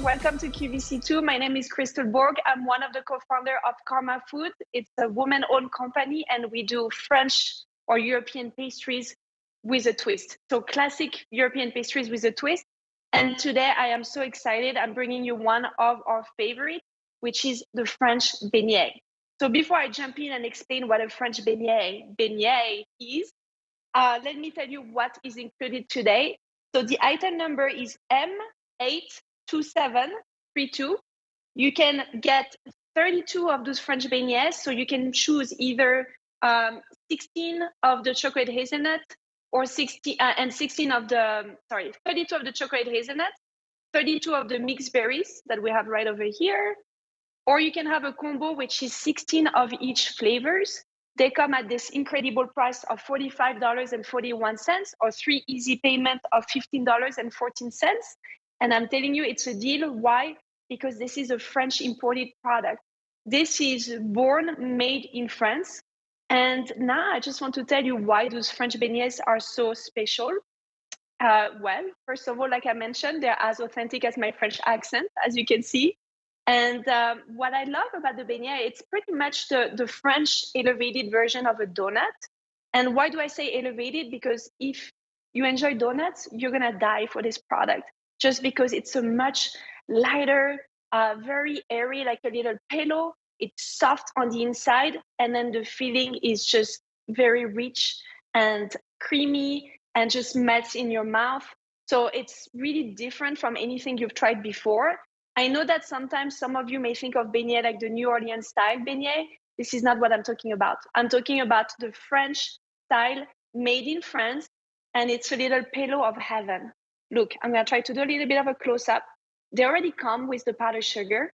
Welcome to QVC2. My name is Crystal Borg. I'm one of the co-founder of KRMA Foods. It's a woman-owned company, and we do French or European pastries with a twist. So classic European pastries with a twist. And today I am so excited. I'm bringing you one of our favorites, which is the French beignet. So before I jump in and explain what a French beignet is, let me tell you what is included today. So the item number is M82732. You can get 32 of those French beignets. So you can choose either 16 of the chocolate hazelnut or 32 of the chocolate hazelnut, 32 of the mixed berries that we have right over here. Or you can have a combo, which is 16 of each flavors. They come at this incredible price of $45.41 or 3 easy payment of $15.14. And I'm telling you, it's a deal. Why? Because this is a French imported product. This is made in France. And now I just want to tell you why those French beignets are so special. Well, first of all, like I mentioned, they're as authentic as my French accent, as you can see. And what I love about the beignet, it's pretty much the French elevated version of a donut. And why do I say elevated? Because if you enjoy donuts, you're going to die for this product, just because it's a much lighter, very airy, like a little pillow. It's soft on the inside. And then the filling is just very rich and creamy and just melts in your mouth. So it's really different from anything you've tried before. I know that sometimes some of you may think of beignet like the New Orleans style beignet. This is not what I'm talking about. I'm talking about the French style made in France, and it's a little pillow of heaven. Look, I'm going to try to do a little bit of a close-up. They already come with the powdered sugar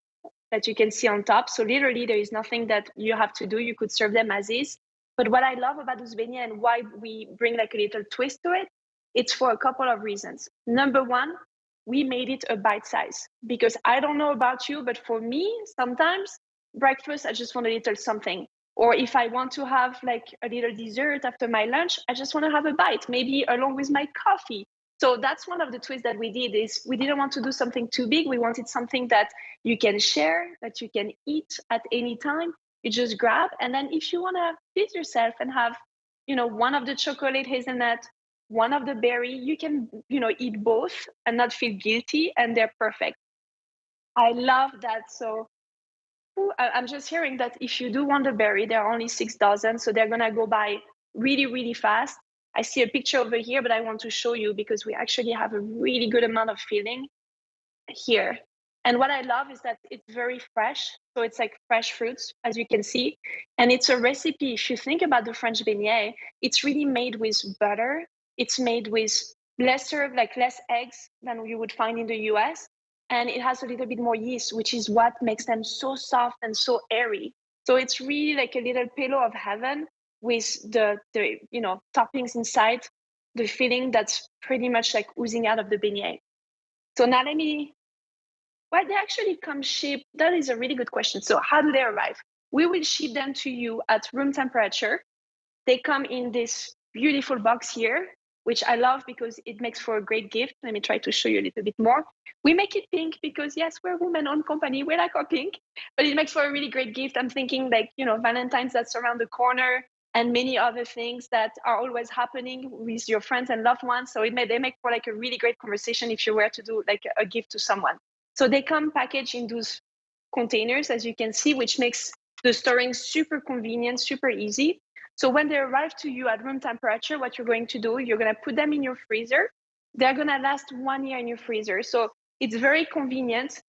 that you can see on top. So literally there is nothing that you have to do. You could serve them as is. But what I love about those beignets and why we bring like a little twist to it, it's for a couple of reasons. Number one, we made it a bite size, because I don't know about you, but for me, sometimes breakfast, I just want a little something. Or if I want to have like a little dessert after my lunch, I just want to have a bite, maybe along with my coffee. So that's one of the twists that we did, is we didn't want to do something too big. We wanted something that you can share, that you can eat at any time. You just grab. And then if you want to feed yourself and have, one of the chocolate hazelnut, one of the berry, you can, eat both and not feel guilty, and they're perfect. I love that. So I'm just hearing that if you do want the berry, there are only 6 dozen. So they're going to go by really, really fast. I see a picture over here, but I want to show you because we actually have a really good amount of filling here. And what I love is that it's very fresh. So it's like fresh fruits, as you can see. And it's a recipe. If you think about the French beignet, it's really made with butter. It's made with less eggs than you would find in the US. And it has a little bit more yeast, which is what makes them so soft and so airy. So it's really like a little pillow of heaven with the toppings inside, the filling that's pretty much like oozing out of the beignet. So now they actually come shipped. That is a really good question. So how do they arrive? We will ship them to you at room temperature. They come in this beautiful box here, which I love because it makes for a great gift. Let me try to show you a little bit more. We make it pink because, yes, we're a woman-owned company. We like our pink, but it makes for a really great gift. I'm thinking like, Valentine's that's around the corner and many other things that are always happening with your friends and loved ones. So they make for like a really great conversation if you were to do like a gift to someone. So they come packaged in those containers, as you can see, which makes the storing super convenient, super easy. So when they arrive to you at room temperature, what you're going to do, you're going to put them in your freezer. They're going to last 1 year in your freezer. So it's very convenient.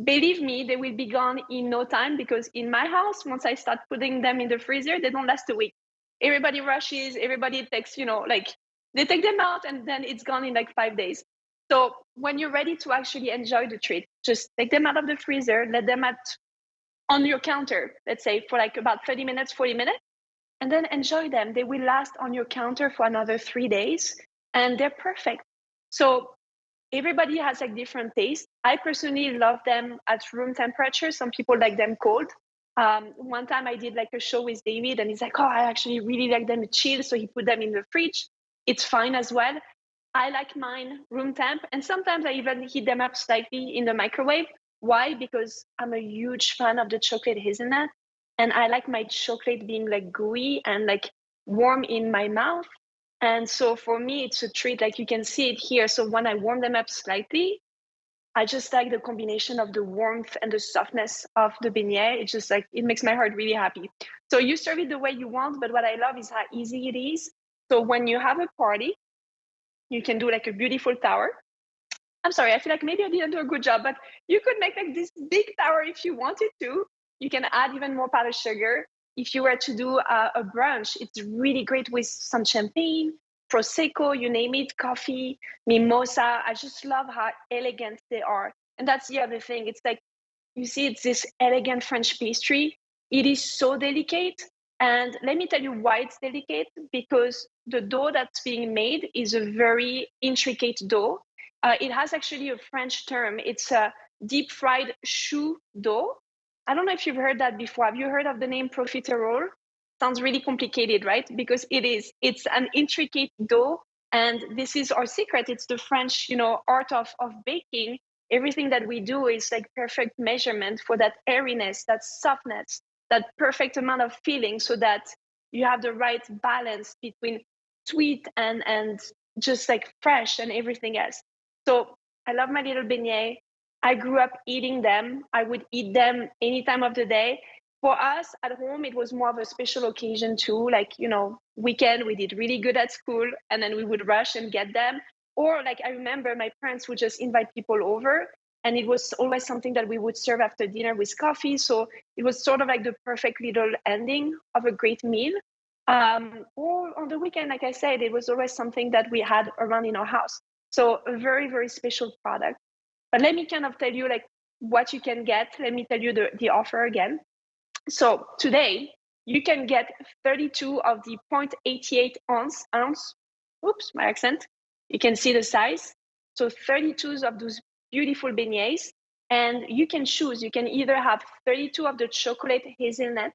Believe me, they will be gone in no time, because in my house, once I start putting them in the freezer, they don't last a week. Everybody rushes, everybody takes, they take them out and then it's gone in like 5 days. So when you're ready to actually enjoy the treat, just take them out of the freezer, let them on your counter, let's say for like about 30 minutes, 40 minutes, and then enjoy them. They will last on your counter for another 3 days, and they're perfect. So everybody has like different tastes. I personally love them at room temperature. Some people like them cold. One time I did like a show with David, and he's like, oh, I actually really like them chilled. So he put them in the fridge. It's fine as well. I like mine room temp, and sometimes I even heat them up slightly in the microwave. Why? Because I'm a huge fan of the chocolate hazelnut, and I like my chocolate being like gooey and like warm in my mouth. And so for me, it's a treat. Like you can see it here. So when I warm them up slightly, I just like the combination of the warmth and the softness of the beignet. It's just like, it makes my heart really happy. So you serve it the way you want, but what I love is how easy it is. So when you have a party, you can do like a beautiful tower. I'm sorry, I feel like maybe I didn't do a good job, but you could make like this big tower if you wanted to. You can add even more powdered sugar. If you were to do a brunch, it's really great with some champagne, prosecco, you name it, coffee, mimosa. I just love how elegant they are. And that's the other thing. It's like, you see, it's this elegant French pastry. It is so delicate. And let me tell you why it's delicate, because the dough that's being made is a very intricate dough. It has actually a French term. It's a deep fried choux dough. I don't know if you've heard that before. Have you heard of the name profiterole? Sounds really complicated, right? Because it is. It's an intricate dough, and this is our secret. It's the French, art of baking. Everything that we do is like perfect measurement for that airiness, that softness, that perfect amount of filling, so that you have the right balance between sweet and just like fresh and everything else. So I love my little beignet. I grew up eating them. I would eat them any time of the day. For us at home, it was more of a special occasion too. Like, weekend, we did really good at school, and then we would rush and get them. Or like I remember my parents would just invite people over, and it was always something that we would serve after dinner with coffee. So it was sort of like the perfect little ending of a great meal. Or on the weekend, like I said, it was always something that we had around in our house. So a very, very special product. But let me kind of tell you like what you can get. Let me tell you the offer again. So today you can get 32 of the 0.88-oz. Oops, my accent. You can see the size. So 32s of those beautiful beignets. And you can choose. You can either have 32 of the chocolate hazelnut,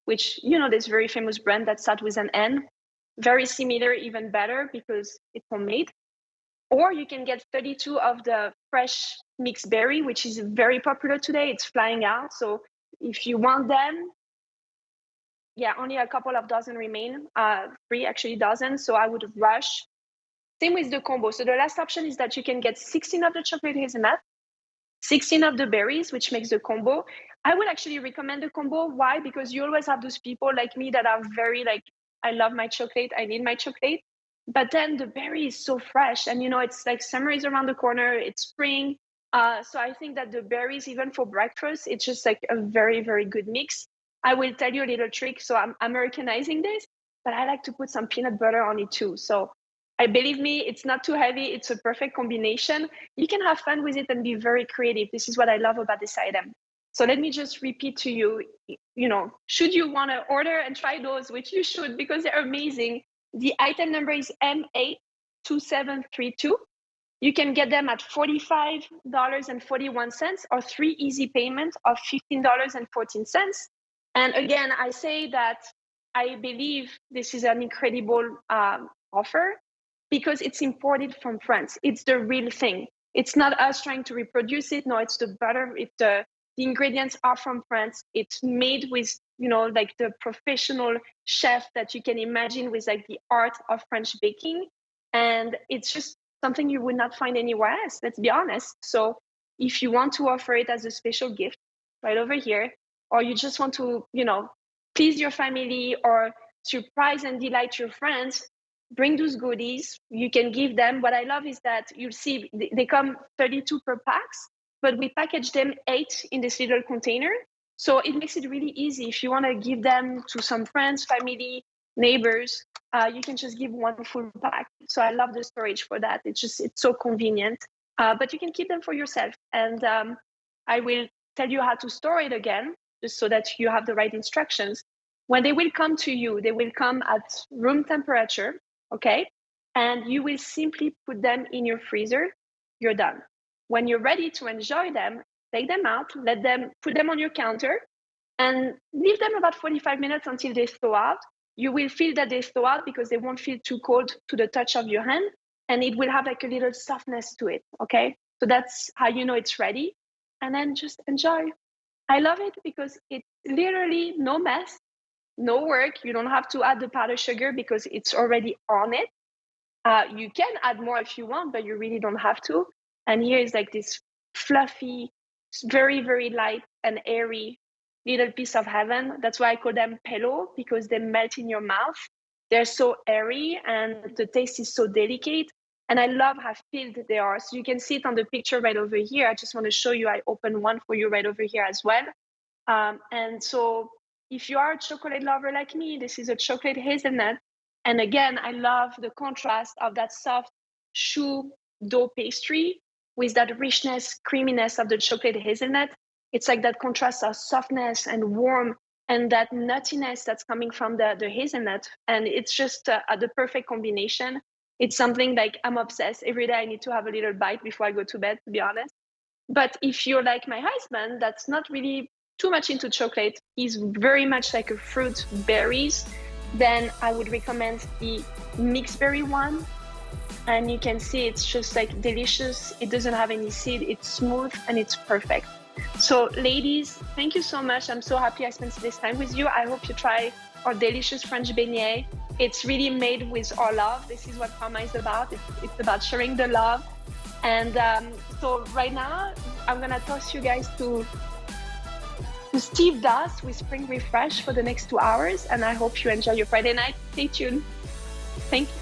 which, this very famous brand that starts with an N. Very similar, even better because it's homemade. Or you can get 32 of the fresh mixed berry, which is very popular today. It's flying out. So if you want them, yeah, only a couple of dozen remain, 3 actually dozen. So I would rush. Same with the combo. So the last option is that you can get 16 of the chocolate hazelnut, 16 of the berries, which makes the combo. I would actually recommend the combo. Why? Because you always have those people like me that are very like, I love my chocolate, I need my chocolate. But then the berry is so fresh, and it's like summer is around the corner, it's spring. So I think that the berries, even for breakfast, it's just like a very, very good mix. I will tell you a little trick. So I'm Americanizing this, but I like to put some peanut butter on it too. So I believe me, it's not too heavy. It's a perfect combination. You can have fun with it and be very creative. This is what I love about this item. So let me just repeat to you, should you want to order and try those, which you should because they're amazing. The item number is M82732. You can get them at $45.41 or 3 easy payments of $15.14. And again, I say that I believe this is an incredible offer because it's imported from France. It's the real thing. It's not us trying to reproduce it. No, it's the butter. The ingredients are from France. It's made with, like the professional chef that you can imagine with like the art of French baking. And it's just something you would not find anywhere else, let's be honest. So if you want to offer it as a special gift right over here, or you just want to, please your family or surprise and delight your friends, bring those goodies. You can give them. What I love is that you'll see they come 32 per packs, but we package them 8 in this little container. So it makes it really easy. If you want to give them to some friends, family, neighbors, you can just give one full pack. So I love the storage for that. It's so convenient. But you can keep them for yourself. And I will tell you how to store it again, just so that you have the right instructions. When they will come to you, they will come at room temperature, okay? And you will simply put them in your freezer. You're done. When you're ready to enjoy them, take them out, put them on your counter, and leave them about 45 minutes until they thaw out. You will feel that they thaw out because they won't feel too cold to the touch of your hand. and it will have like a little softness to it. Okay, so that's how you know it's ready, and then just enjoy. I love it because it's literally no mess, no work. You don't have to add the powdered sugar because it's already on it. You can add more if you want, but you really don't have to. And here is like this fluffy, very, very light and airy little piece of heaven. That's why I call them pillow, because they melt in your mouth. They're so airy and the taste is so delicate. And I love how filled they are. So you can see it on the picture right over here. I just want to show you, I opened one for you right over here as well. And so if you are a chocolate lover like me, this is a chocolate hazelnut. And again, I love the contrast of that soft choux dough pastry with that richness, creaminess of the chocolate hazelnut. It's like that contrast of softness and warm and that nuttiness that's coming from the hazelnut. And it's just the perfect combination. It's something like I'm obsessed. Every day I need to have a little bite before I go to bed, to be honest. But if you're like my husband, that's not really too much into chocolate, he's very much like a fruit, berries, then I would recommend the mixed berry one. And you can see it's just like delicious. It doesn't have any seed. It's smooth and it's perfect. So ladies, thank you so much. I'm so happy I spent this time with you. I hope you try our delicious French beignet. It's really made with our love. This is what KRMA is about. It's about sharing the love. And so right now, I'm gonna toss you guys to steep dust with Spring Refresh for the next 2 hours. And I hope you enjoy your Friday night. Stay tuned. Thank you.